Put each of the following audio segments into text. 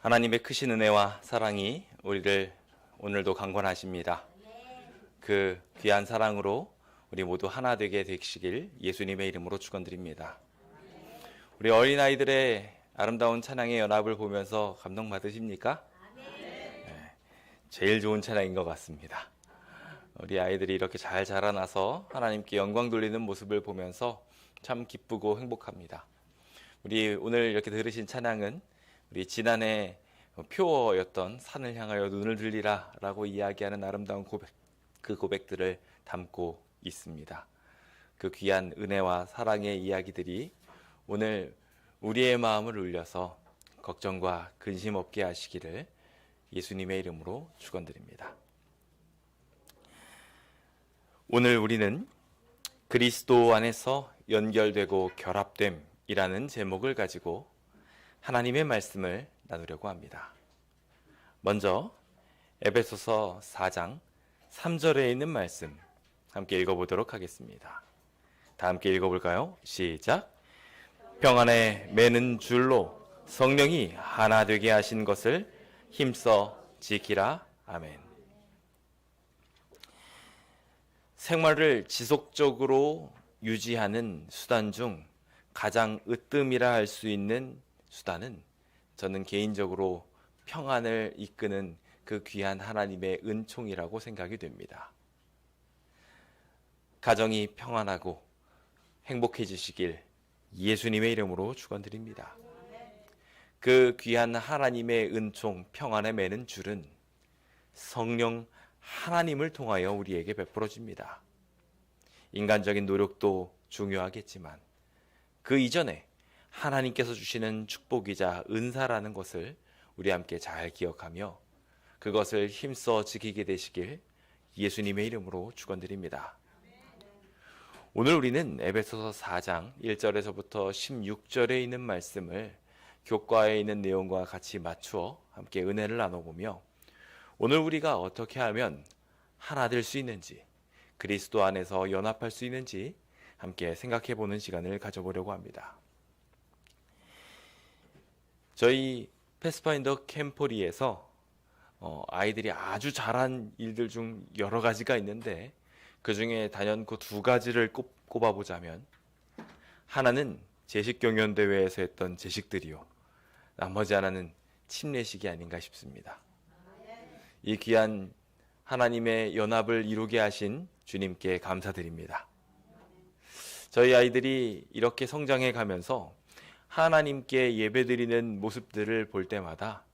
하나님의 크신 은혜와 사랑이 우리를 오늘도 강권하십니다. 그 귀한 사랑으로 우리 모두 하나 되게 되시길 예수님의 이름으로 축원드립니다. 우리 어린아이들의 아름다운 찬양의 연합을 보면서 감동받으십니까? 네, 제일 좋은 찬양인 것 같습니다. 우리 아이들이 이렇게 잘 자라나서 하나님께 영광 돌리는 모습을 보면서 참 기쁘고 행복합니다. 우리 오늘 이렇게 들으신 찬양은 우리 지난해 표어였던 산을 향하여 눈을 들리라 라고 이야기하는 아름다운 그 고백들을 담고 있습니다. 그 귀한 은혜와 사랑의 이야기들이 오늘 우리의 마음을 울려서 걱정과 근심 없게 하시기를 예수님의 이름으로 축원드립니다. 오늘 우리는 그리스도 안에서 연결되고 결합됨이라는 제목을 가지고 하나님의 말씀을 나누려고 합니다. 먼저 에베소서 4장 3절에 있는 말씀 함께 읽어보도록 하겠습니다. 다 함께 읽어볼까요? 시작! 평안에 매는 줄로 성령이 하나 되게 하신 것을 힘써 지키라. 아멘. 생활을 지속적으로 유지하는 수단 중 가장 으뜸이라 할 수 있는 수단은 저는 개인적으로 평안을 이끄는 그 귀한 하나님의 은총이라고 생각이 됩니다. 가정이 평안하고 행복해지시길 예수님의 이름으로 축원드립니다. 그 귀한 하나님의 은총 평안에 매는 줄은 성령 하나님을 통하여 우리에게 베풀어집니다. 인간적인 노력도 중요하겠지만 그 이전에 하나님께서 주시는 축복이자 은사라는 것을 우리 함께 잘 기억하며 그것을 힘써 지키게 되시길 예수님의 이름으로 축원드립니다. 오늘 우리는 에베소서 4장 1절에서부터 16절에 있는 말씀을 교과에 있는 내용과 같이 맞추어 함께 은혜를 나눠보며 오늘 우리가 어떻게 하면 하나 될 수 있는지, 그리스도 안에서 연합할 수 있는지 함께 생각해보는 시간을 가져보려고 합니다. 저희 패스파인더 캠퍼리에서 아이들이 아주 잘한 일들 중 여러 가지가 있는데 그 중에 단연코 두 가지를 꼽아보자면 하나는 제식경연대회에서 했던 제식들이요, 나머지 하나는 침례식이 아닌가 싶습니다. 이 귀한 하나님의 연합을 이루게 하신 주님께 감사드립니다. 저희 아이들이 이렇게 성장해 가면서 하나님께 예배드리는 모습들을 볼 때마다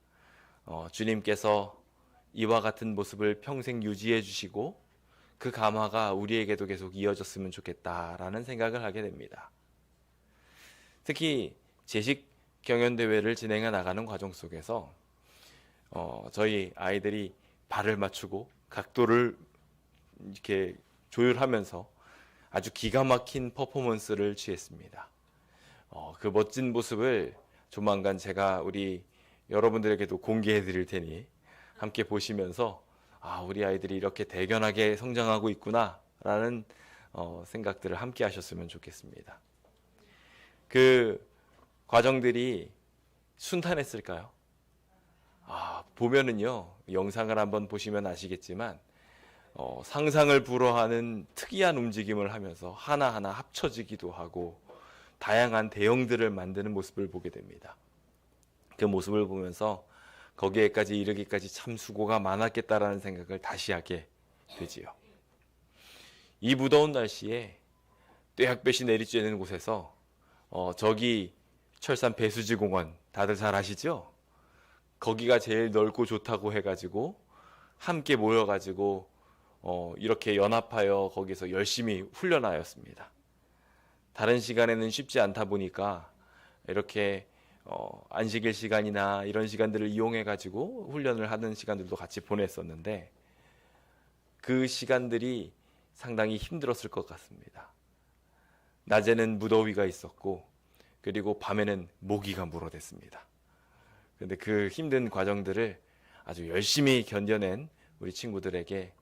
주님께서 이와 같은 모습을 평생 유지해 주시고 그 감화가 우리에게도 계속 이어졌으면 좋겠다라는 생각을 하게 됩니다. 특히 제식 경연대회를 진행해 나가는 과정 속에서 저희 아이들이 발을 맞추고 각도를 이렇게 조율하면서 아주 기가 막힌 퍼포먼스를 취했습니다. 그 멋진 모습을 조만간 제가 우리 여러분들에게도 공개해 드릴 테니 함께 보시면서 우리 아이들이 이렇게 대견하게 성장하고 있구나 라는 생각들을 함께 하셨으면 좋겠습니다. 그 과정들이 순탄했을까요? 보면은요, 영상을 한번 보시면 아시겠지만 상상을 불허하는 특이한 움직임을 하면서 하나하나 합쳐지기도 하고 다양한 대형들을 만드는 모습을 보게 됩니다. 그 모습을 보면서 거기에까지 이르기까지 참 수고가 많았겠다라는 생각을 다시 하게 되지요. 이 무더운 날씨에 떼약볕이 내리쬐는 곳에서 저기 철산 배수지공원 다들 잘 아시죠? 거기가 제일 넓고 좋다고 해가지고 함께 모여가지고 이렇게 연합하여 거기서 열심히 훈련하였습니다. 다른 시간에는 쉽지 않다 보니까 이렇게 안식일 시간이나 이런 시간들을 이용해 가지고 훈련을 하는 시간들도 같이 보냈었는데 그 시간들이 상당히 힘들었을 것 같습니다. 낮에는 무더위가 있었고 그리고 밤에는 모기가 물어댔습니다. 그런데 그 힘든 과정들을 아주 열심히 견뎌낸 우리 친구들에게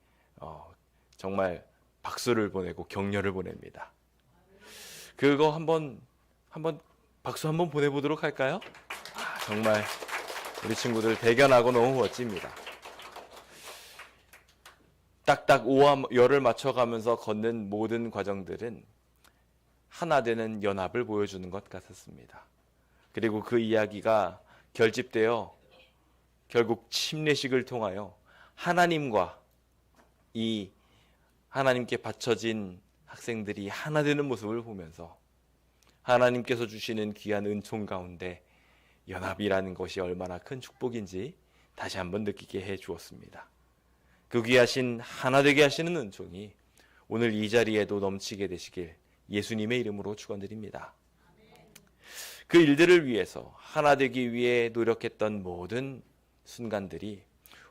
정말 박수를 보내고 격려를 보냅니다. 그거 한번 박수 한번 보내보도록 할까요? 정말 우리 친구들 대견하고 너무 멋집니다. 딱딱 오와 열을 맞춰가면서 걷는 모든 과정들은 하나 되는 연합을 보여주는 것 같았습니다. 그리고 그 이야기가 결집되어 결국 침례식을 통하여 하나님과 이 하나님께 바쳐진 학생들이 하나 되는 모습을 보면서 하나님께서 주시는 귀한 은총 가운데 연합이라는 것이 얼마나 큰 축복인지 다시 한번 느끼게 해 주었습니다. 그 귀하신 하나 되게 하시는 은총이 오늘 이 자리에도 넘치게 되시길 예수님의 이름으로 축원드립니다. 그 일들을 위해서 하나 되기 위해 노력했던 모든 순간들이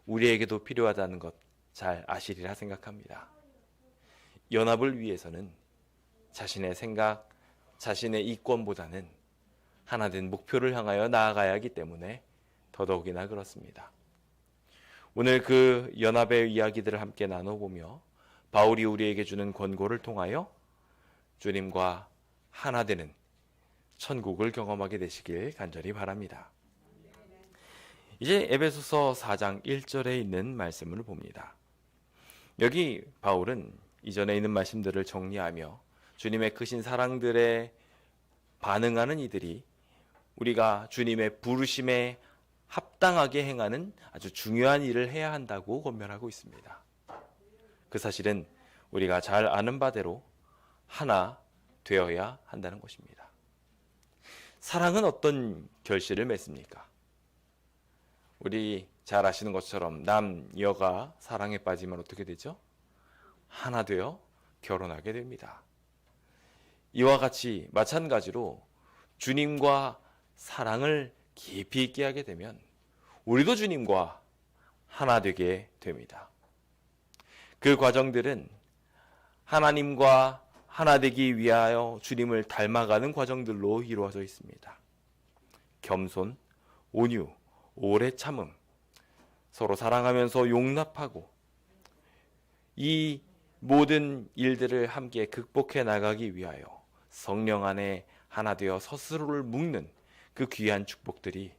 우리에게도 필요하다는 것 잘 아시리라 생각합니다. 연합을 위해서는 자신의 생각, 자신의 이권보다는 하나된 목표를 향하여 나아가야 하기 때문에 더더욱이나 그렇습니다. 오늘 그 연합의 이야기들을 함께 나눠보며 바울이 우리에게 주는 권고를 통하여 주님과 하나 되는 천국을 경험하게 되시길 간절히 바랍니다. 이제 에베소서 4장 1절에 있는 말씀을 봅니다. 여기 바울은 이전에 있는 말씀들을 정리하며 주님의 크신 사랑들에 반응하는 이들이 우리가 주님의 부르심에 합당하게 행하는 아주 중요한 일을 해야 한다고 권면하고 있습니다. 그 사실은 우리가 잘 아는 바대로 하나 되어야 한다는 것입니다. 사랑은 어떤 결실을 맺습니까? 우리 잘 아시는 것처럼 남녀가 사랑에 빠지면 어떻게 되죠? 하나 되어 결혼하게 됩니다. 이와 같이 마찬가지로 주님과 사랑을 깊이 있게 하게 되면 우리도 주님과 하나 되게 됩니다. 그 과정들은 하나님과 하나 되기 위하여 주님을 닮아가는 과정들로 이루어져 있습니다. 겸손, 온유, 오래 참음, 서로 사랑하면서 용납하고 이 모든 일들을 함께 극복해 나가기 위하여 성령 안에 하나 되어 스스로를 묶는 그 귀한 축복들이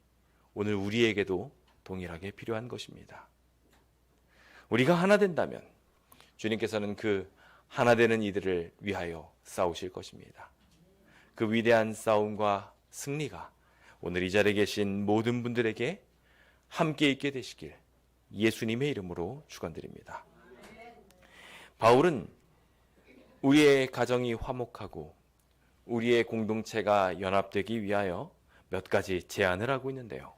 오늘 우리에게도 동일하게 필요한 것입니다. 우리가 하나 된다면 주님께서는 그 하나 되는 이들을 위하여 싸우실 것입니다. 그 위대한 싸움과 승리가 오늘 이 자리에 계신 모든 분들에게 함께 있게 되시길 예수님의 이름으로 축원드립니다. 바울은 우리의 가정이 화목하고 우리의 공동체가 연합되기 위하여 몇 가지 제안을 하고 있는데요.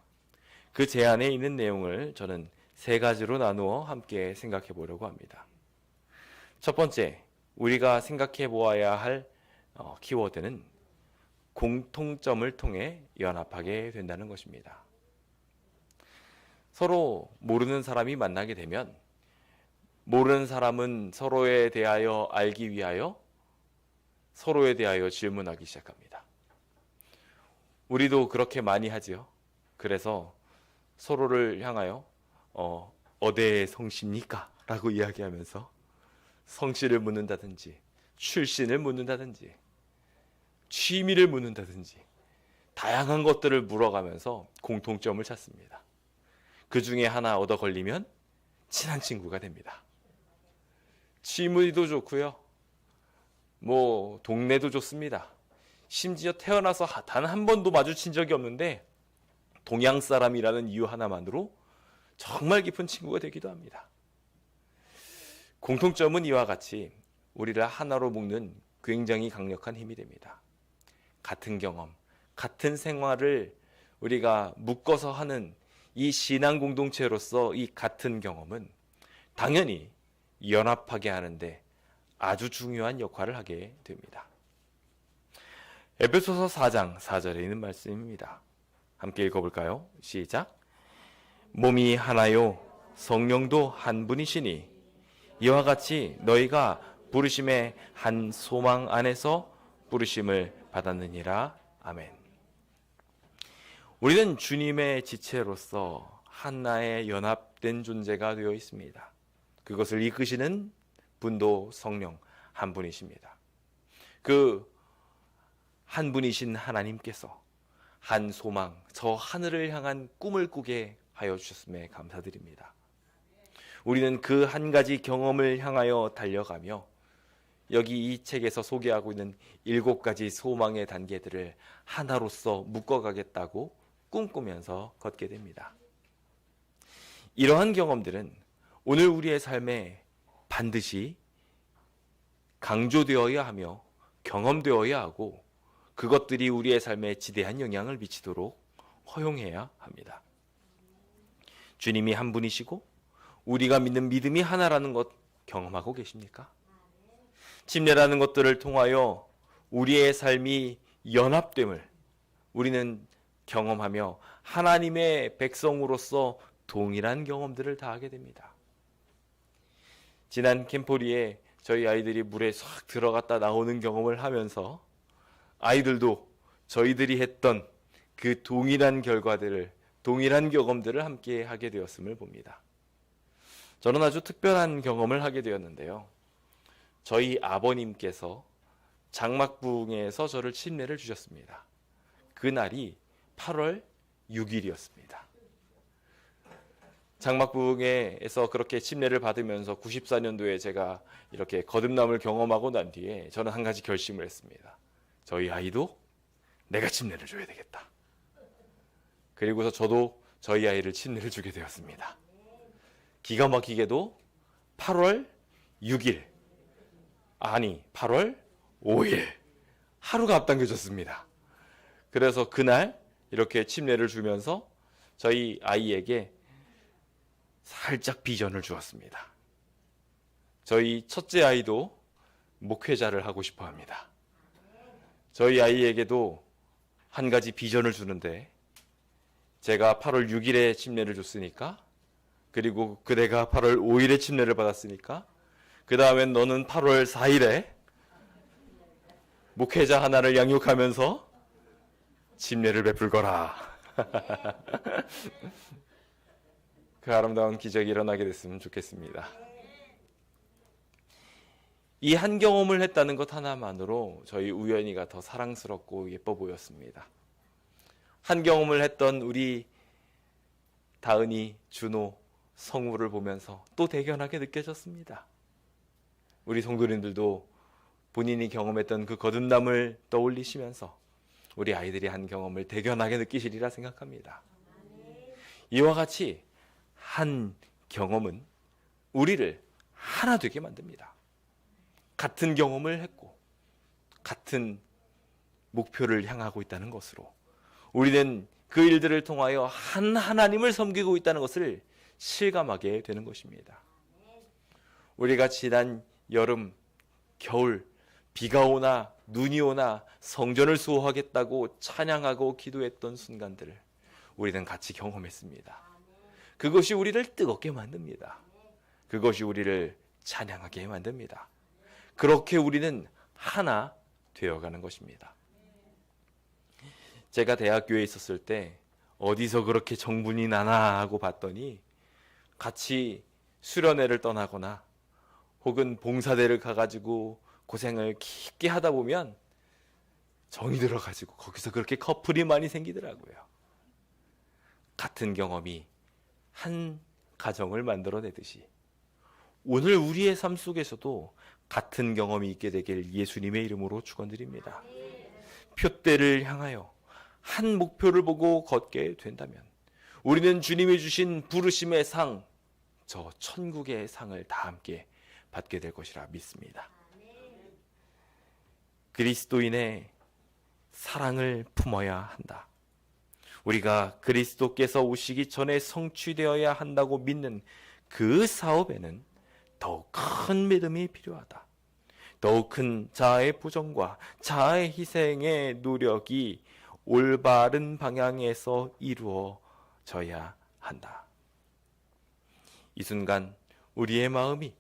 그 제안에 있는 내용을 저는 세 가지로 나누어 함께 생각해 보려고 합니다. 첫 번째, 우리가 생각해 보아야 할 키워드는 공통점을 통해 연합하게 된다는 것입니다. 서로 모르는 사람이 만나게 되면 모르는 사람은 서로에 대하여 알기 위하여 서로에 대하여 질문하기 시작합니다. 우리도 그렇게 많이 하지요. 그래서 서로를 향하여 어디에 성씨입니까? 라고 이야기하면서 성씨를 묻는다든지 출신을 묻는다든지 취미를 묻는다든지 다양한 것들을 물어가면서 공통점을 찾습니다. 그 중에 하나 얻어 걸리면 친한 친구가 됩니다. 취미도 좋고요. 동네도 좋습니다. 심지어 태어나서 단 한 번도 마주친 적이 없는데 동양 사람이라는 이유 하나만으로 정말 깊은 친구가 되기도 합니다. 공통점은 이와 같이 우리를 하나로 묶는 굉장히 강력한 힘이 됩니다. 같은 경험, 같은 생활을 우리가 묶어서 하는 이 신앙 공동체로서 이 같은 경험은 당연히 연합하게 하는데 아주 중요한 역할을 하게 됩니다. 에베소서 4장 4절에 있는 말씀입니다. 함께 읽어볼까요? 시작. 몸이 하나요 성령도 한 분이시니 이와 같이 너희가 부르심의 한 소망 안에서 부르심을 받았느니라. 아멘. 우리는 주님의 지체로서 하나의 연합된 존재가 되어 있습니다. 그것을 이끄시는 분도 성령 한 분이십니다. 그 한 분이신 하나님께서 한 소망, 저 하늘을 향한 꿈을 꾸게 하여 주셨음에 감사드립니다. 우리는 그 한 가지 경험을 향하여 달려가며 여기 이 책에서 소개하고 있는 7가지 소망의 단계들을 하나로서 묶어가겠다고 꿈꾸면서 걷게 됩니다. 이러한 경험들은 오늘 우리의 삶에 반드시 강조되어야 하며 경험되어야 하고 그것들이 우리의 삶에 지대한 영향을 미치도록 허용해야 합니다. 주님이 한 분이시고 우리가 믿는 믿음이 하나라는 것 경험하고 계십니까? 침례라는 것들을 통하여 우리의 삶이 연합됨을 우리는 경험하며 하나님의 백성으로서 동일한 경험들을 다 하게 됩니다. 지난 캠포리에 저희 아이들이 물에 싹 들어갔다 나오는 경험을 하면서 아이들도 저희들이 했던 그 동일한 결과들을, 동일한 경험들을 함께 하게 되었음을 봅니다. 저는 아주 특별한 경험을 하게 되었는데요. 저희 아버님께서 장막부흥회에서 저를 침례를 주셨습니다. 그날이 8월 6일이었습니다. 장막부흥회에서 그렇게 침례를 받으면서 94년도에 제가 이렇게 거듭남을 경험하고 난 뒤에 저는 한 가지 결심을 했습니다. 저희 아이도 내가 침례를 줘야 되겠다. 그리고서 저도 저희 아이를 침례를 주게 되었습니다. 기가 막히게도 8월 6일, 아니 8월 5일 하루가 앞당겨졌습니다. 그래서 그날 이렇게 침례를 주면서 저희 아이에게 살짝 비전을 주었습니다. 저희 첫째 아이도 목회자를 하고 싶어 합니다. 저희 아이에게도 한 가지 비전을 주는데 제가 8월 6일에 침례를 줬으니까 그리고 그대가 8월 5일에 침례를 받았으니까 그 다음엔 너는 8월 4일에 목회자 하나를 양육하면서 침례를 베풀거라. 그 아름다운 기적이 일어나게 됐으면 좋겠습니다. 이 한 경험을 했다는 것 하나만으로 저희 우연이가 더 사랑스럽고 예뻐 보였습니다. 한 경험을 했던 우리 다은이, 준호, 성우를 보면서 또 대견하게 느껴졌습니다. 우리 성도님들도 본인이 경험했던 그 거듭남을 떠올리시면서 우리 아이들이 한 경험을 대견하게 느끼시리라 생각합니다. 이와 같이 한 경험은 우리를 하나 되게 만듭니다. 같은 경험을 했고 같은 목표를 향하고 있다는 것으로 우리는 그 일들을 통하여 한 하나님을 섬기고 있다는 것을 실감하게 되는 것입니다. 우리가 지난 여름, 겨울, 비가 오나 눈이 오나 성전을 수호하겠다고 찬양하고 기도했던 순간들을 우리는 같이 경험했습니다. 그것이 우리를 뜨겁게 만듭니다. 그것이 우리를 찬양하게 만듭니다. 그렇게 우리는 하나 되어가는 것입니다. 제가 대학교에 있었을 때 어디서 그렇게 정분이 나나 하고 봤더니 같이 수련회를 떠나거나 혹은 봉사대를 가가지고 고생을 깊게 하다 보면 정이 들어가지고 거기서 그렇게 커플이 많이 생기더라고요. 같은 경험이 한 가정을 만들어내듯이 오늘 우리의 삶 속에서도 같은 경험이 있게 되길 예수님의 이름으로 축원드립니다. 표대를 향하여 한 목표를 보고 걷게 된다면 우리는 주님이 주신 부르심의 상, 저 천국의 상을 다 함께 받게 될 것이라 믿습니다. 그리스도인의 사랑을 품어야 한다. 우리가 그리스도께서 오시기 전에 성취되어야 한다고 믿는 그 사업에는 더욱 큰 믿음이 필요하다. 더욱 큰 자아의 보정과 자아의 희생의 노력이 올바른 방향에서 이루어져야 한다. 이 순간 우리의 마음이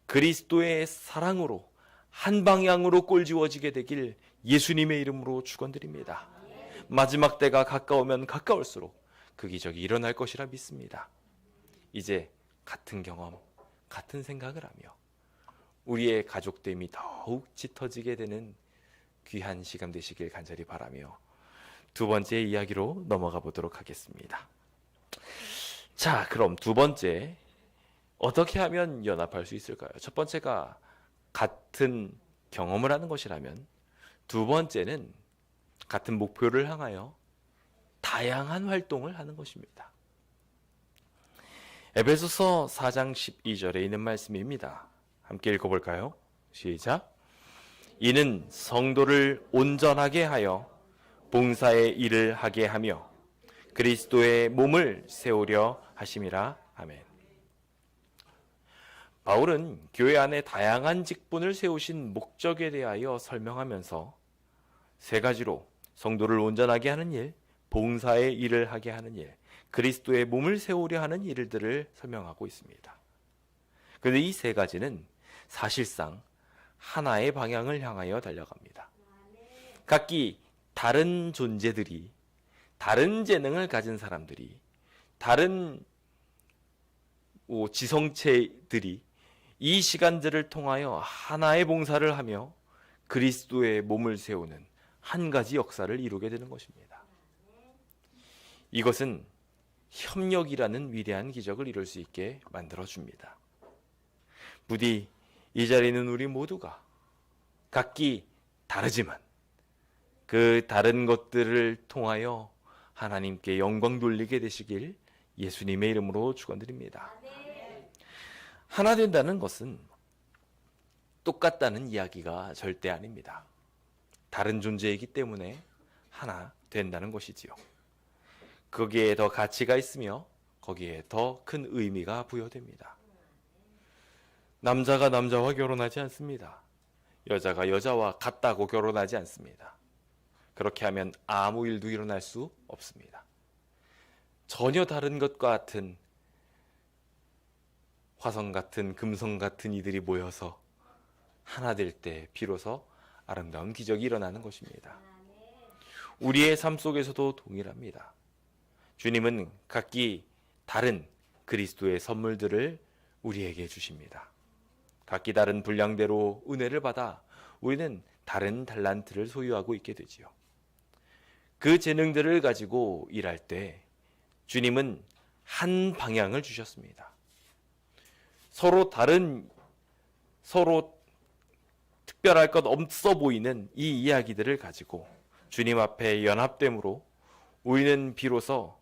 그리스도의 사랑으로 한 방향으로 꼴지워지게 되길 예수님의 이름으로 축원드립니다. 마지막 때가 가까우면 가까울수록 그 기적이 일어날 것이라 믿습니다. 이제 같은 경험, 같은 생각을 하며 우리의 가족됨이 더욱 짙어지게 되는 귀한 시간 되시길 간절히 바라며 두 번째 이야기로 넘어가 보도록 하겠습니다. 자, 그럼 두 번째, 어떻게 하면 연합할 수 있을까요? 첫 번째가 같은 경험을 하는 것이라면, 두 번째는 같은 목표를 향하여 다양한 활동을 하는 것입니다. 에베소서 4장 12절에 있는 말씀입니다. 함께 읽어볼까요? 시작. 이는 성도를 온전하게 하여 봉사의 일을 하게 하며 그리스도의 몸을 세우려 하심이라. 아멘. 바울은 교회 안에 다양한 직분을 세우신 목적에 대하여 설명하면서 세 가지로 성도를 온전하게 하는 일, 봉사의 일을 하게 하는 일, 그리스도의 몸을 세우려 하는 일들을 설명하고 있습니다. 그런데 이 세 가지는 사실상 하나의 방향을 향하여 달려갑니다. 각기 다른 존재들이, 다른 재능을 가진 사람들이, 다른 지성체들이 이 시간들을 통하여 하나의 봉사를 하며 그리스도의 몸을 세우는 한 가지 역사를 이루게 되는 것입니다. 이것은 협력이라는 위대한 기적을 이룰 수 있게 만들어줍니다. 부디 이 자리에 있는 우리 모두가 각기 다르지만 그 다른 것들을 통하여 하나님께 영광 돌리게 되시길 예수님의 이름으로 축원드립니다. 하나 된다는 것은 똑같다는 이야기가 절대 아닙니다. 다른 존재이기 때문에 하나 된다는 것이지요. 거기에 더 가치가 있으며 거기에 더 큰 의미가 부여됩니다. 남자가 남자와 결혼하지 않습니다. 여자가 여자와 같다고 결혼하지 않습니다. 그렇게 하면 아무 일도 일어날 수 없습니다. 전혀 다른 것과 같은 화성 같은 금성 같은 이들이 모여서 하나 될 때 비로소 아름다운 기적이 일어나는 것입니다. 우리의 삶 속에서도 동일합니다. 주님은 각기 다른 그리스도의 선물들을 우리에게 주십니다. 각기 다른 분량대로 은혜를 받아 우리는 다른 달란트를 소유하고 있게 되지요. 그 재능들을 가지고 일할 때 주님은 한 방향을 주셨습니다. 서로 특별할 것 없어 보이는 이 이야기들을 가지고 주님 앞에 연합됨으로 우리는 비로소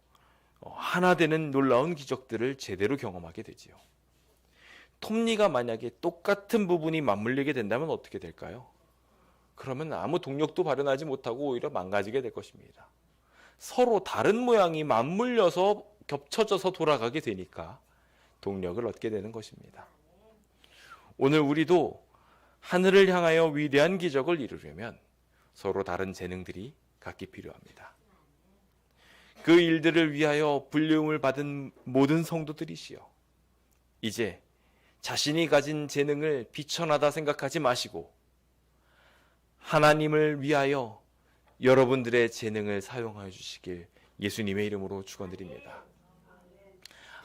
하나 되는 놀라운 기적들을 제대로 경험하게 되지요. 톱니가 만약에 똑같은 부분이 맞물리게 된다면 어떻게 될까요? 그러면 아무 동력도 발현하지 못하고 오히려 망가지게 될 것입니다. 서로 다른 모양이 맞물려서 겹쳐져서 돌아가게 되니까 동력을 얻게 되는 것입니다. 오늘 우리도 하늘을 향하여 위대한 기적을 이루려면 서로 다른 재능들이 각기 필요합니다. 그 일들을 위하여 불리움을 받은 모든 성도들이시여, 이제 자신이 가진 재능을 비천하다 생각하지 마시고 하나님을 위하여 여러분들의 재능을 사용하여 주시길 예수님의 이름으로 축원드립니다.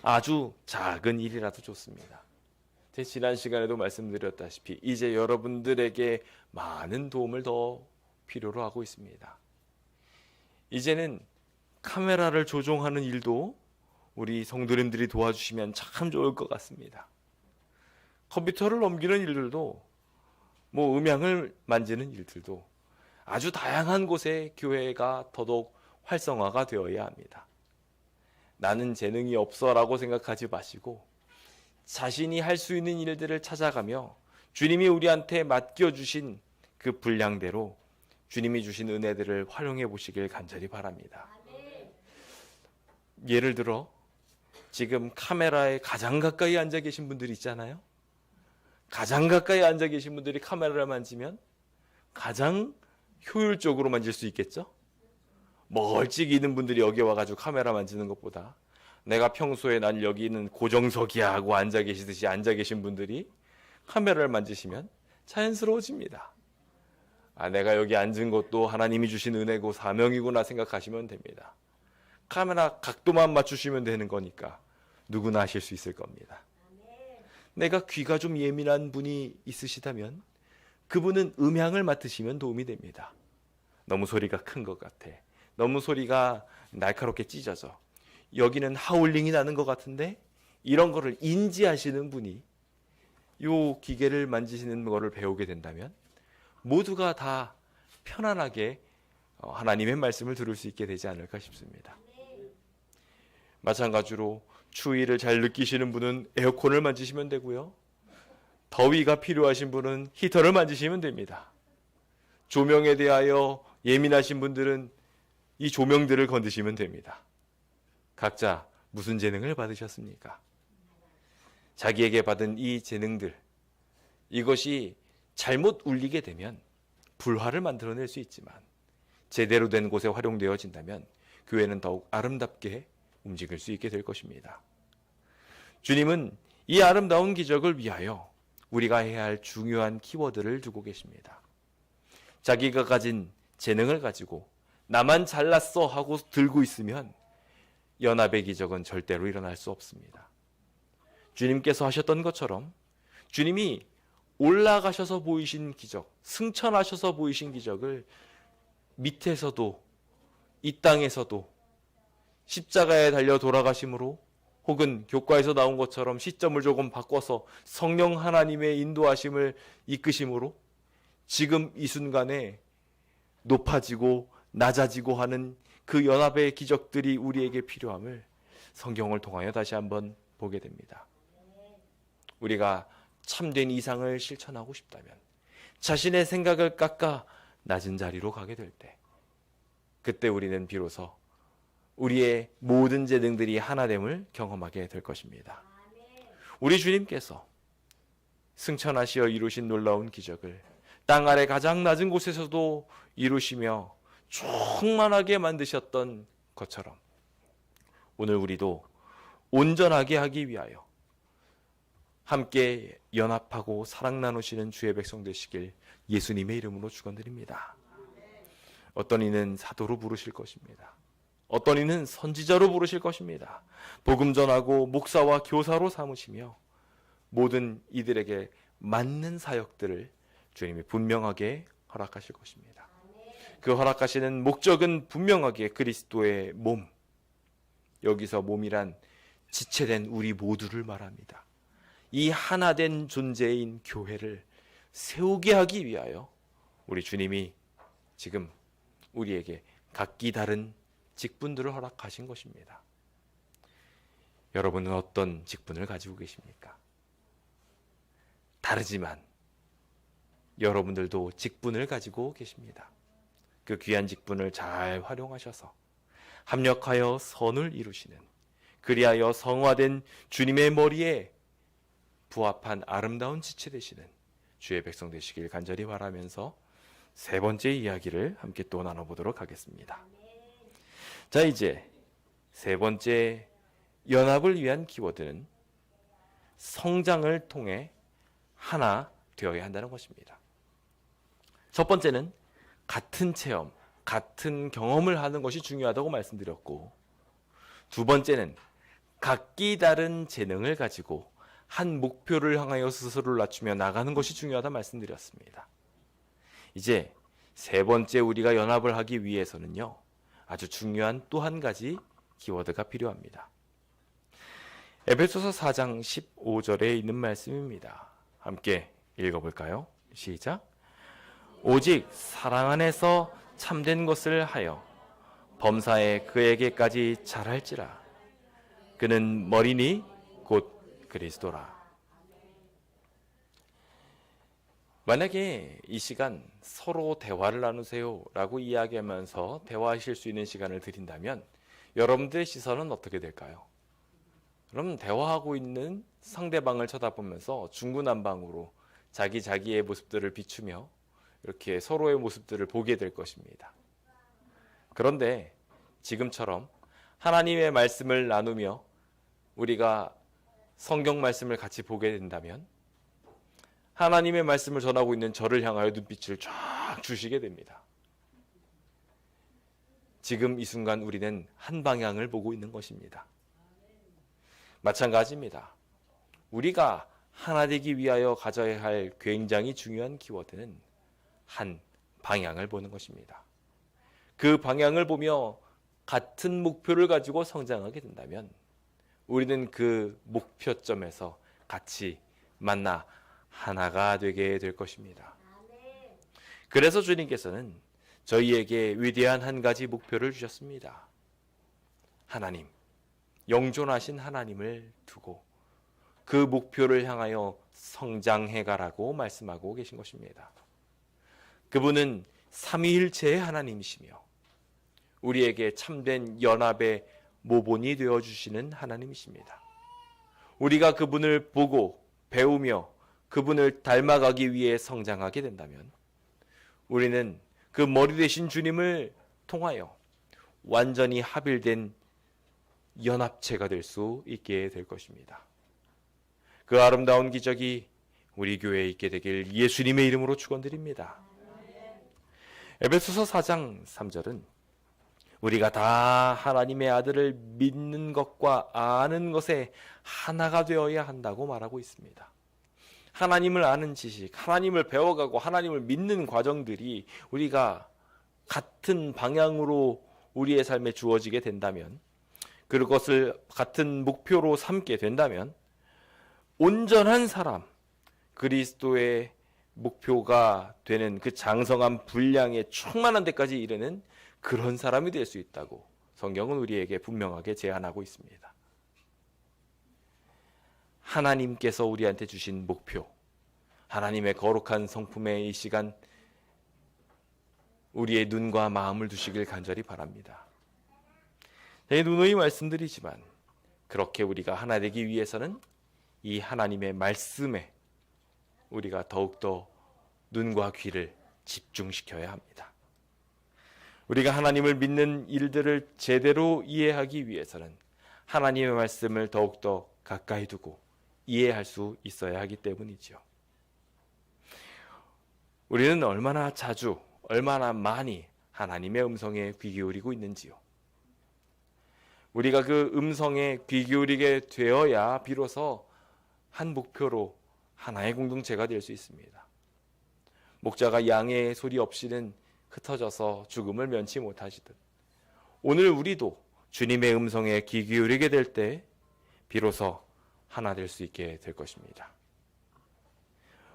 아주 작은 일이라도 좋습니다. 제 지난 시간에도 말씀드렸다시피 이제 여러분들에게 많은 도움을 더 필요로 하고 있습니다. 이제는 카메라를 조종하는 일도 우리 성도님들이 도와주시면 참 좋을 것 같습니다. 컴퓨터를 넘기는 일들도, 음향을 만지는 일들도 아주 다양한 곳에 교회가 더더욱 활성화가 되어야 합니다. 나는 재능이 없어라고 생각하지 마시고 자신이 할 수 있는 일들을 찾아가며 주님이 우리한테 맡겨주신 그 분량대로 주님이 주신 은혜들을 활용해 보시길 간절히 바랍니다. 예를 들어 지금 카메라에 가장 가까이 앉아 계신 분들이 있잖아요. 가장 가까이 앉아 계신 분들이 카메라를 만지면 가장 효율적으로 만질 수 있겠죠? 멀찍이 있는 분들이 여기 와가지고 카메라 만지는 것보다 내가 평소에 난 여기 있는 고정석이야 하고 앉아 계시듯이 앉아 계신 분들이 카메라를 만지시면 자연스러워집니다. 내가 여기 앉은 것도 하나님이 주신 은혜고 사명이구나 생각하시면 됩니다. 카메라 각도만 맞추시면 되는 거니까 누구나 하실 수 있을 겁니다. 내가 귀가 좀 예민한 분이 있으시다면 그분은 음향을 맡으시면 도움이 됩니다. 너무 소리가 큰 것 같아, 너무 소리가 날카롭게 찢어져. 여기는 하울링이 나는 것 같은데 이런 거를 인지하시는 분이 이 기계를 만지시는 거를 배우게 된다면 모두가 다 편안하게 하나님의 말씀을 들을 수 있게 되지 않을까 싶습니다. 마찬가지로 추위를 잘 느끼시는 분은 에어컨을 만지시면 되고요. 더위가 필요하신 분은 히터를 만지시면 됩니다. 조명에 대하여 예민하신 분들은 이 조명들을 건드시면 됩니다. 각자 무슨 재능을 받으셨습니까? 자기에게 받은 이 재능들, 이것이 잘못 울리게 되면 불화를 만들어낼 수 있지만 제대로 된 곳에 활용되어진다면 교회는 더욱 아름답게 움직일 수 있게 될 것입니다. 주님은 이 아름다운 기적을 위하여 우리가 해야 할 중요한 키워드를 두고 계십니다. 자기가 가진 재능을 가지고 나만 잘났어 하고 들고 있으면 연합의 기적은 절대로 일어날 수 없습니다. 주님께서 하셨던 것처럼 주님이 올라가셔서 보이신 기적, 승천하셔서 보이신 기적을 밑에서도 이 땅에서도 십자가에 달려 돌아가심으로 혹은 교과에서 나온 것처럼 시점을 조금 바꿔서 성령 하나님의 인도하심을 이끄심으로 지금 이 순간에 높아지고 낮아지고 하는 그 연합의 기적들이 우리에게 필요함을 성경을 통하여 다시 한번 보게 됩니다. 우리가 참된 이상을 실천하고 싶다면 자신의 생각을 깎아 낮은 자리로 가게 될 때 그때 우리는 비로소 우리의 모든 재능들이 하나됨을 경험하게 될 것입니다. 우리 주님께서 승천하시어 이루신 놀라운 기적을 땅 아래 가장 낮은 곳에서도 이루시며 충만하게 만드셨던 것처럼 오늘 우리도 온전하게 하기 위하여 함께 연합하고 사랑 나누시는 주의 백성 되시길 예수님의 이름으로 축원드립니다. 어떤 이는 사도로 부르실 것입니다. 어떤 이는 선지자로 부르실 것입니다. 복음 전하고 목사와 교사로 삼으시며 모든 이들에게 맞는 사역들을 주님이 분명하게 허락하실 것입니다. 그 허락하시는 목적은 분명하게 그리스도의 몸, 여기서 몸이란 지체된 우리 모두를 말합니다. 이 하나된 존재인 교회를 세우게 하기 위하여 우리 주님이 지금 우리에게 각기 다른 직분들을 허락하신 것입니다. 여러분은 어떤 직분을 가지고 계십니까? 다르지만 여러분들도 직분을 가지고 계십니다. 그 귀한 직분을 잘 활용하셔서 합력하여 선을 이루시는, 그리하여 성화된 주님의 머리에 부합한 아름다운 지체 되시는 주의 백성 되시길 간절히 바라면서 세 번째 이야기를 함께 또 나눠보도록 하겠습니다. 자, 이제 세 번째 연합을 위한 키워드는 성장을 통해 하나 되어야 한다는 것입니다. 첫 번째는 같은 체험, 같은 경험을 하는 것이 중요하다고 말씀드렸고, 두 번째는 각기 다른 재능을 가지고 한 목표를 향하여 스스로를 낮추며 나가는 것이 중요하다 말씀드렸습니다. 이제 세 번째 우리가 연합을 하기 위해서는요, 아주 중요한 또 한 가지 키워드가 필요합니다. 에베소서 4장 15절에 있는 말씀입니다. 함께 읽어볼까요? 시작. 오직 사랑 안에서 참된 것을 하여 범사에 그에게까지 잘할지라. 그는 머리니 곧 그리스도라. 만약에 이 시간 서로 대화를 나누세요 라고 이야기하면서 대화하실 수 있는 시간을 드린다면 여러분들의 시선은 어떻게 될까요? 그럼 대화하고 있는 상대방을 쳐다보면서 중구난방으로 자기의 모습들을 비추며 이렇게 서로의 모습들을 보게 될 것입니다. 그런데 지금처럼 하나님의 말씀을 나누며 우리가 성경 말씀을 같이 보게 된다면 하나님의 말씀을 전하고 있는 저를 향하여 눈빛을 쫙 주시게 됩니다. 지금 이 순간 우리는 한 방향을 보고 있는 것입니다. 마찬가지입니다. 우리가 하나 되기 위하여 가져야 할 굉장히 중요한 키워드는 한 방향을 보는 것입니다. 그 방향을 보며 같은 목표를 가지고 성장하게 된다면 우리는 그 목표점에서 같이 만나 하나가 되게 될 것입니다. 그래서 주님께서는 저희에게 위대한 한 가지 목표를 주셨습니다. 하나님, 영존하신 하나님을 두고 그 목표를 향하여 성장해가라고 말씀하고 계신 것입니다. 그분은 삼위일체의 하나님이시며 우리에게 참된 연합의 모본이 되어주시는 하나님이십니다. 우리가 그분을 보고 배우며 그분을 닮아가기 위해 성장하게 된다면 우리는 그 머리 되신 주님을 통하여 완전히 합일된 연합체가 될 수 있게 될 것입니다. 그 아름다운 기적이 우리 교회에 있게 되길 예수님의 이름으로 축원드립니다. 에베소서 4장 3절은 우리가 다 하나님의 아들을 믿는 것과 아는 것에 하나가 되어야 한다고 말하고 있습니다. 하나님을 아는 지식, 하나님을 배워가고 하나님을 믿는 과정들이 우리가 같은 방향으로 우리의 삶에 주어지게 된다면, 그것을 같은 목표로 삼게 된다면 온전한 사람, 그리스도의 목표가 되는 그 장성한 분량의 충만한 데까지 이르는 그런 사람이 될 수 있다고 성경은 우리에게 분명하게 제안하고 있습니다. 하나님께서 우리한테 주신 목표, 하나님의 거룩한 성품의 이 시간 우리의 눈과 마음을 두시길 간절히 바랍니다. 누누이 말씀드리지만 그렇게 우리가 하나 되기 위해서는 이 하나님의 말씀에 우리가 더욱더 눈과 귀를 집중시켜야 합니다. 우리가 하나님을 믿는 일들을 제대로 이해하기 위해서는 하나님의 말씀을 더욱더 가까이 두고 이해할 수 있어야 하기 때문이죠. 우리는 얼마나 자주, 얼마나 많이 하나님의 음성에 귀 기울이고 있는지요. 우리가 그 음성에 귀 기울이게 되어야 비로소 한 목표로 하나의 공동체가 될 수 있습니다. 목자가 양의 소리 없이는 흩어져서 죽음을 면치 못하시듯 오늘 우리도 주님의 음성에 귀 기울이게 될 때 비로소 하나 될 수 있게 될 것입니다.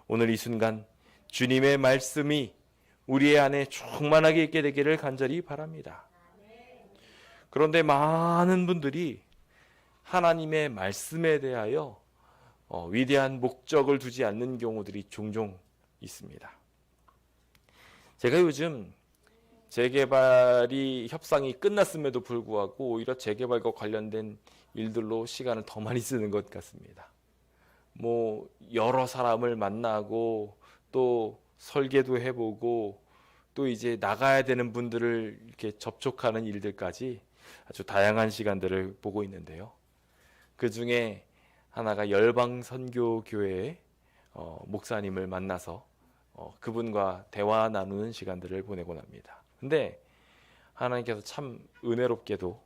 오늘 이 순간 주님의 말씀이 우리의 안에 충만하게 있게 되기를 간절히 바랍니다. 그런데 많은 분들이 하나님의 말씀에 대하여 위대한 목적을 두지 않는 경우들이 종종 있습니다. 제가 요즘 재개발이 협상이 끝났음에도 불구하고 오히려 재개발과 관련된 일들로 시간을 더 많이 쓰는 것 같습니다. 여러 사람을 만나고 또 설계도 해보고 또 이제 나가야 되는 분들을 이렇게 접촉하는 일들까지 아주 다양한 시간들을 보고 있는데요. 그 중에 하나가 열방선교교회의 목사님을 만나서 그분과 대화 나누는 시간들을 보내곤 합니다. 근데 하나님께서 참 은혜롭게도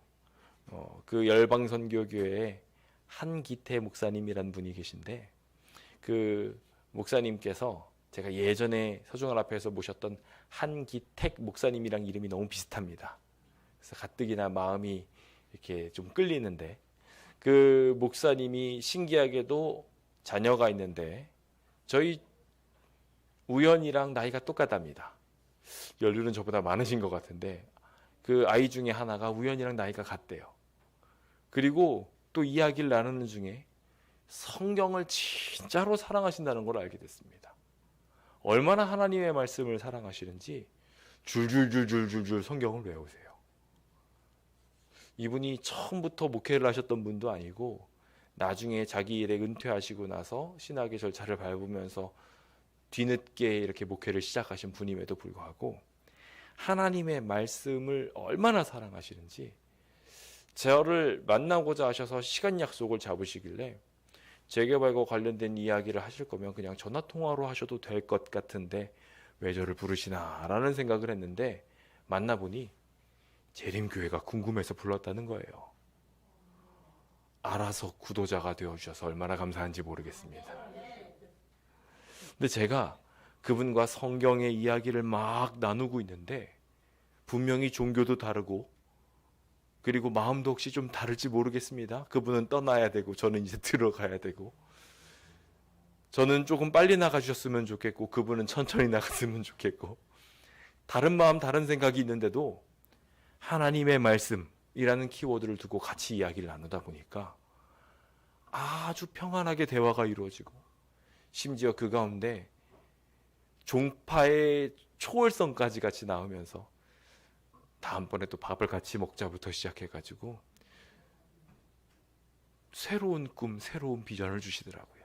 그 열방선교교회에 한기태 목사님이란 분이 계신데 그 목사님께서 제가 예전에 서중할 앞에서 모셨던 한기택 목사님이랑 이름이 너무 비슷합니다. 그래서 가뜩이나 마음이 이렇게 좀 끌리는데 그 목사님이 신기하게도 자녀가 있는데 저희 우연이랑 나이가 똑같답니다. 연륜은 저보다 많으신 것 같은데 그 아이 중에 하나가 우연이랑 나이가 같대요. 그리고 또 이야기를 나누는 중에 성경을 진짜로 사랑하신다는 걸 알게 됐습니다. 얼마나 하나님의 말씀을 사랑하시는지 줄줄줄줄줄줄 성경을 외우세요. 이분이 처음부터 목회를 하셨던 분도 아니고 나중에 자기 일에 은퇴하시고 나서 신학의 절차를 밟으면서 뒤늦게 이렇게 목회를 시작하신 분임에도 불구하고 하나님의 말씀을 얼마나 사랑하시는지 저를 만나고자 하셔서 시간 약속을 잡으시길래 재개발과 관련된 이야기를 하실 거면 그냥 전화통화로 하셔도 될 것 같은데 왜 저를 부르시나 라는 생각을 했는데 만나보니 재림교회가 궁금해서 불렀다는 거예요. 알아서 구도자가 되어주셔서 얼마나 감사한지 모르겠습니다. 근데 제가 그분과 성경의 이야기를 막 나누고 있는데 분명히 종교도 다르고 그리고 마음도 혹시 좀 다를지 모르겠습니다. 그분은 떠나야 되고 저는 이제 들어가야 되고, 저는 조금 빨리 나가주셨으면 좋겠고 그분은 천천히 나갔으면 좋겠고, 다른 마음 다른 생각이 있는데도 하나님의 말씀이라는 키워드를 두고 같이 이야기를 나누다 보니까 아주 평안하게 대화가 이루어지고, 심지어 그 가운데 종파의 초월성까지 같이 나오면서 다음번에 또 밥을 같이 먹자부터 시작해가지고 새로운 꿈, 새로운 비전을 주시더라고요.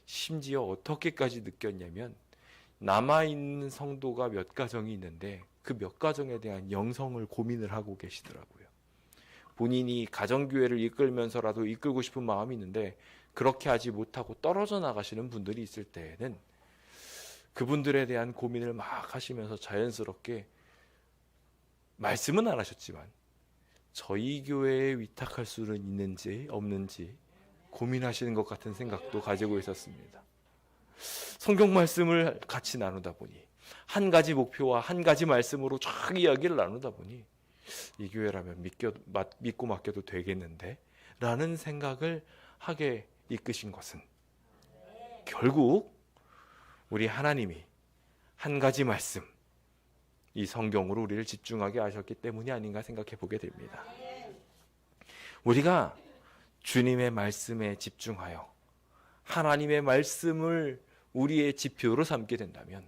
심지어 어떻게까지 느꼈냐면, 남아있는 성도가 몇 가정이 있는데 그 몇 가정에 대한 영성을 고민을 하고 계시더라고요. 본인이 가정교회를 이끌면서라도 이끌고 싶은 마음이 있는데 그렇게 하지 못하고 떨어져 나가시는 분들이 있을 때에는 그분들에 대한 고민을 막 하시면서 자연스럽게, 말씀은 안 하셨지만 저희 교회에 위탁할 수는 있는지 없는지 고민하시는 것 같은 생각도 가지고 있었습니다. 성경 말씀을 같이 나누다 보니, 한 가지 목표와 한 가지 말씀으로 쫙 이야기를 나누다 보니 이 교회라면 믿고 맡겨도 되겠는데 라는 생각을 하게 이끄신 것은 결국 우리 하나님이 한 가지 말씀, 이 성경으로 우리를 집중하게 하셨기 때문이 아닌가 생각해 보게 됩니다. 우리가 주님의 말씀에 집중하여 하나님의 말씀을 우리의 지표로 삼게 된다면,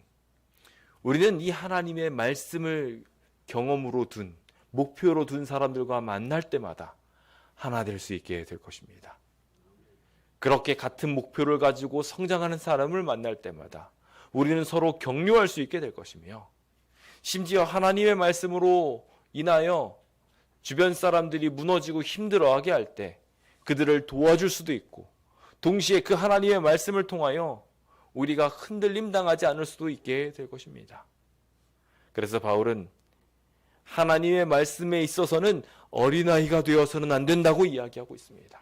우리는 이 하나님의 말씀을 경험으로 둔, 목표로 둔 사람들과 만날 때마다 하나 될 수 있게 될 것입니다. 그렇게 같은 목표를 가지고 성장하는 사람을 만날 때마다 우리는 서로 격려할 수 있게 될 것이며, 심지어 하나님의 말씀으로 인하여 주변 사람들이 무너지고 힘들어하게 할 때 그들을 도와줄 수도 있고, 동시에 그 하나님의 말씀을 통하여 우리가 흔들림 당하지 않을 수도 있게 될 것입니다. 그래서 바울은 하나님의 말씀에 있어서는 어린아이가 되어서는 안 된다고 이야기하고 있습니다.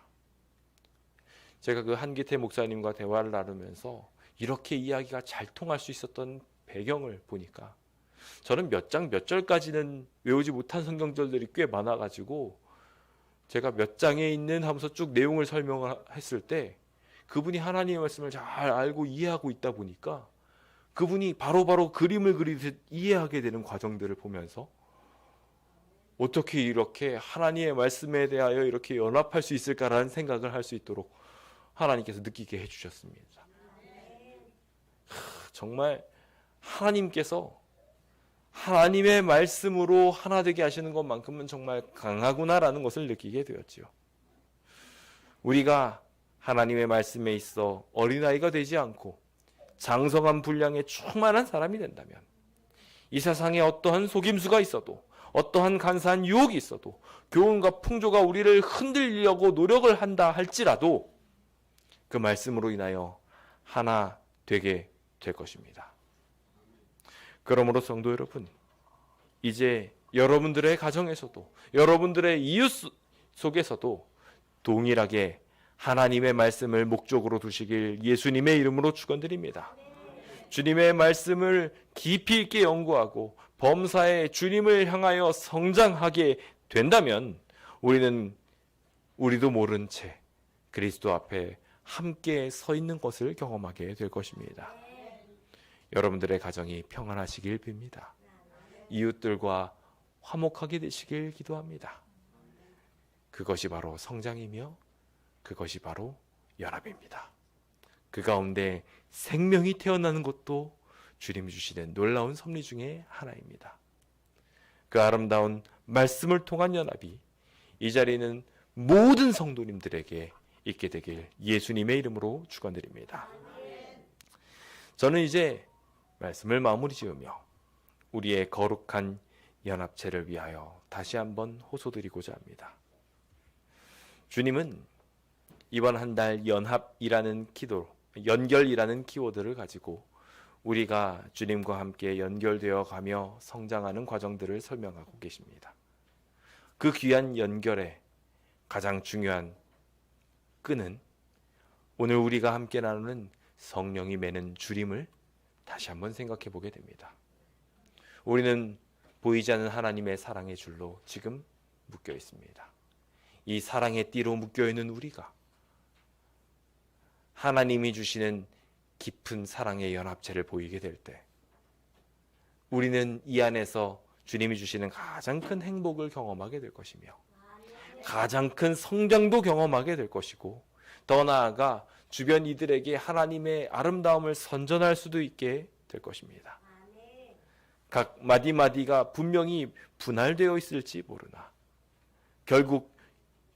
제가 그 한기태 목사님과 대화를 나누면서 이렇게 이야기가 잘 통할 수 있었던 배경을 보니까, 저는 몇 장 몇 절까지는 외우지 못한 성경절들이 꽤 많아가지고 제가 몇 장에 있는 하면서 쭉 내용을 설명을 했을 때 그분이 하나님의 말씀을 잘 알고 이해하고 있다 보니까 그분이 바로바로 그림을 그리듯 이해하게 되는 과정들을 보면서 어떻게 이렇게 하나님의 말씀에 대하여 이렇게 연합할 수 있을까라는 생각을 할 수 있도록 하나님께서 느끼게 해주셨습니다. 정말 하나님께서 하나님의 말씀으로 하나 되게 하시는 것만큼은 정말 강하구나라는 것을 느끼게 되었지요. 우리가 하나님의 말씀에 있어 어린아이가 되지 않고 장성한 분량에 충만한 사람이 된다면, 이 세상에 어떠한 속임수가 있어도, 어떠한 간사한 유혹이 있어도, 교훈과 풍조가 우리를 흔들려고 노력을 한다 할지라도 그 말씀으로 인하여 하나 되게 될 것입니다. 그러므로 성도 여러분, 이제 여러분들의 가정에서도, 여러분들의 이웃 속에서도 동일하게 하나님의 말씀을 목적으로 두시길 예수님의 이름으로 축원드립니다. 주님의 말씀을 깊이 있게 연구하고 범사에 주님을 향하여 성장하게 된다면 우리도 모른 채 그리스도 앞에 함께 서 있는 것을 경험하게 될 것입니다. 여러분들의 가정이 평안하시길 빕니다. 이웃들과 화목하게 되시길 기도합니다. 그것이 바로 성장이며 그것이 바로 연합입니다. 그 가운데 생명이 태어나는 것도 주님이 주시는 놀라운 섭리 중에 하나입니다. 그 아름다운 말씀을 통한 연합이 이 자리에는 모든 성도님들에게 있게 되길 예수님의 이름으로 축원드립니다. 저는 이제 말씀을 마무리 지으며 우리의 거룩한 연합체를 위하여 다시 한번 호소드리고자 합니다. 주님은 이번 한 달 연합이라는 연결이라는 키워드를 가지고 우리가 주님과 함께 연결되어 가며 성장하는 과정들을 설명하고 계십니다. 그 귀한 연결의 가장 중요한 끈은 오늘 우리가 함께 나누는 성령이 매는 줄임을 다시 한번 생각해 보게 됩니다. 우리는 보이지 않는 하나님의 사랑의 줄로 지금 묶여 있습니다. 이 사랑의 띠로 묶여 있는 우리가 하나님이 주시는 깊은 사랑의 연합체를 보이게 될 때 우리는 이 안에서 주님이 주시는 가장 큰 행복을 경험하게 될 것이며 가장 큰 성장도 경험하게 될 것이고 더 나아가 주변 이들에게 하나님의 아름다움을 선전할 수도 있게 될 것입니다. 각 마디마디가 분명히 분할되어 있을지 모르나 결국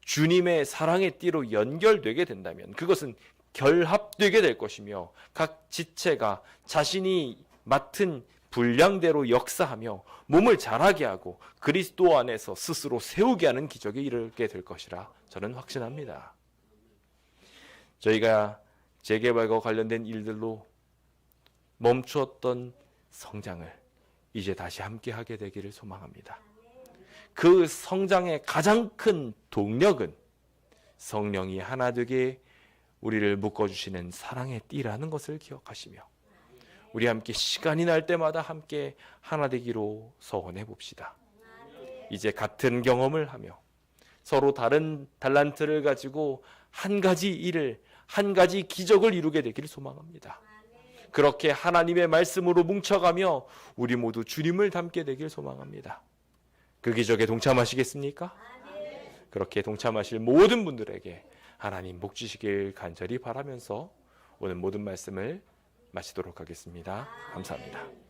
주님의 사랑의 띠로 연결되게 된다면 그것은 결합되게 될 것이며 각 지체가 자신이 맡은 분량대로 역사하며 몸을 자라게 하고 그리스도 안에서 스스로 세우게 하는 기적에 이르게 될 것이라 저는 확신합니다. 저희가 재개발과 관련된 일들로 멈추었던 성장을 이제 다시 함께 하게 되기를 소망합니다. 그 성장의 가장 큰 동력은 성령이 하나 되게 우리를 묶어주시는 사랑의 띠라는 것을 기억하시며 우리 함께 시간이 날 때마다 함께 하나 되기로 서원해 봅시다. 이제 같은 경험을 하며 서로 다른 달란트를 가지고 한 가지 일을, 한 가지 기적을 이루게 되기를 소망합니다. 그렇게 하나님의 말씀으로 뭉쳐가며 우리 모두 주님을 닮게 되길 소망합니다. 그 기적에 동참하시겠습니까? 그렇게 동참하실 모든 분들에게 하나님 복 주시길 간절히 바라면서 오늘 모든 말씀을 마치도록 하겠습니다. 감사합니다.